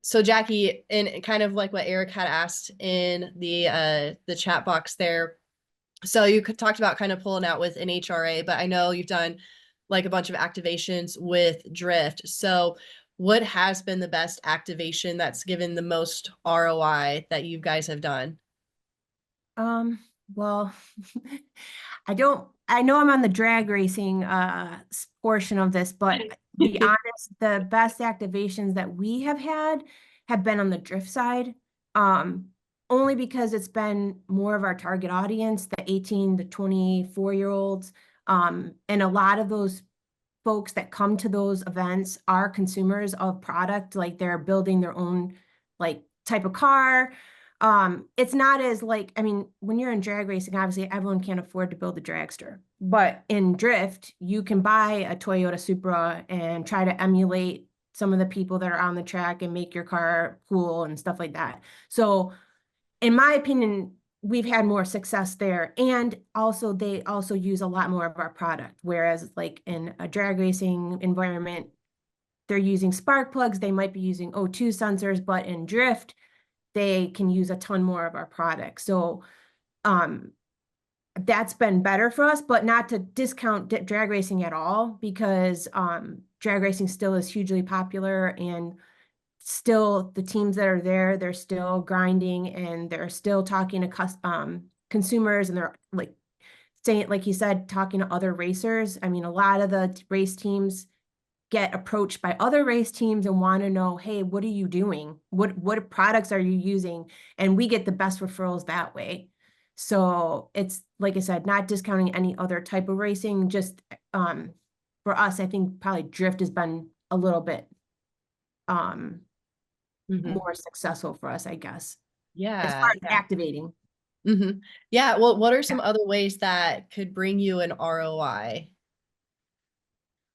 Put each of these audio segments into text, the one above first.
So Jackie, and kind of like what Eric had asked in the chat box there. So you could talked about kind of pulling out with an HRA, but I know you've done like a bunch of activations with Drift. So what has been the best activation that's given the most ROI that you guys have done? Um, well, I know I'm on the drag racing portion of this, but to be honest, the best activations that we have been on the drift side. Um, Only because it's been more of our target audience, the 18 to 24-year-olds. And a lot of those folks that come to those events are consumers of product, like they're building their own like type of car. It's not as like, I mean, when you're in drag racing, obviously everyone can't afford to build a dragster. But in drift, you can buy a Toyota Supra and try to emulate some of the people that are on the track and make your car cool and stuff like that. So in my opinion, we've had more success there. And also they also use a lot more of our product. Whereas like in a drag racing environment, they're using spark plugs, they might be using O2 sensors, but in drift, they can use a ton more of our product. So um that's been better for us, but not to discount drag racing at all, because drag racing still is hugely popular, and still the teams that are there, they're still grinding and they're still talking to consumers, and they're like saying, like you said, talking to other racers. I mean, a lot of the race teams get approached by other race teams and want to know, hey, what are you doing? What products are you using? And we get the best referrals that way. So it's, like I said, not discounting any other type of racing, just for us, I think probably drift has been a little bit um Mhm. more successful for us, I guess, as far Yeah, as yeah. activating. Yeah, well, what are some Yeah. other ways that could bring you an ROI?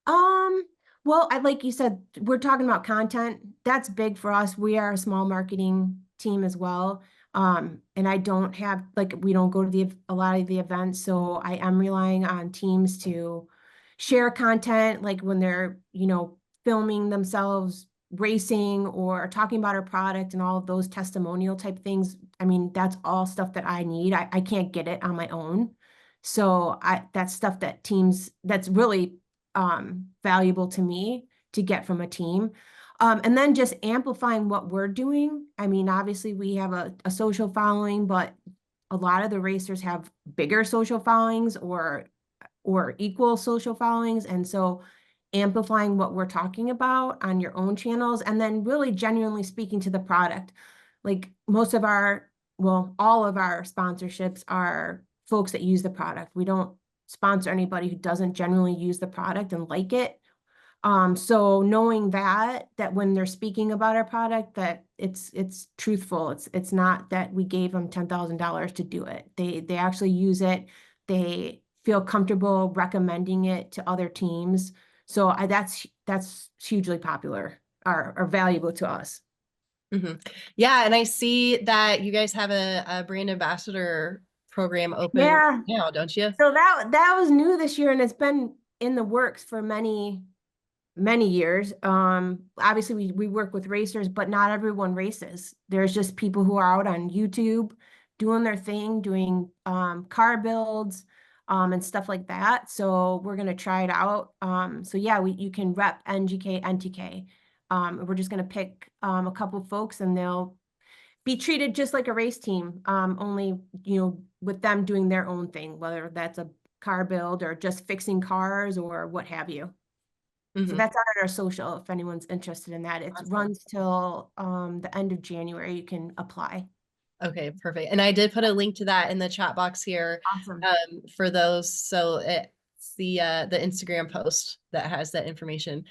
Um, well, I like you said, we're talking about content. That's big for us. We are a small marketing team as well. And I don't have like we don't go to a lot of the events, so I am relying on teams to share content, like when they're, filming themselves racing or talking about our product and all of those testimonial type things. I mean, that's all stuff that I need. I can't get it on my own. So that's stuff that teams that's really valuable to me to get from a team. And then just amplifying what we're doing. I mean, obviously we have a social following, but a lot of the racers have bigger social followings or equal social followings. And so amplifying what we're talking about on your own channels, and then really genuinely speaking to the product. Like all of our sponsorships are folks that use the product. We don't sponsor anybody who doesn't genuinely use the product and like it. So knowing that when they're speaking about our product, that it's truthful. It's not that we gave them $10,000 to do it. They actually use it. They feel comfortable recommending it to other teams. So that's hugely popular or valuable to us. hmm Yeah, and I see that you guys have a brand ambassador program open right Yeah. now, don't you? So that was new this year, and it's been in the works for many years. Obviously we work with racers, but not everyone races. There's just people who are out on YouTube doing their thing, doing car builds and stuff like that. So we're gonna try it out. So yeah, you can rep NGK, NTK. We're just gonna pick a couple folks, and they'll be treated just like a race team, only, with them doing their own thing, whether that's a car build or just fixing cars or what have you. So hmm that's on our social if anyone's interested in that. It Awesome. runs till the end of January. You can apply. Okay, perfect. And I did put a link to that in the chat box here Awesome. for those. So it's the Instagram post that has that information.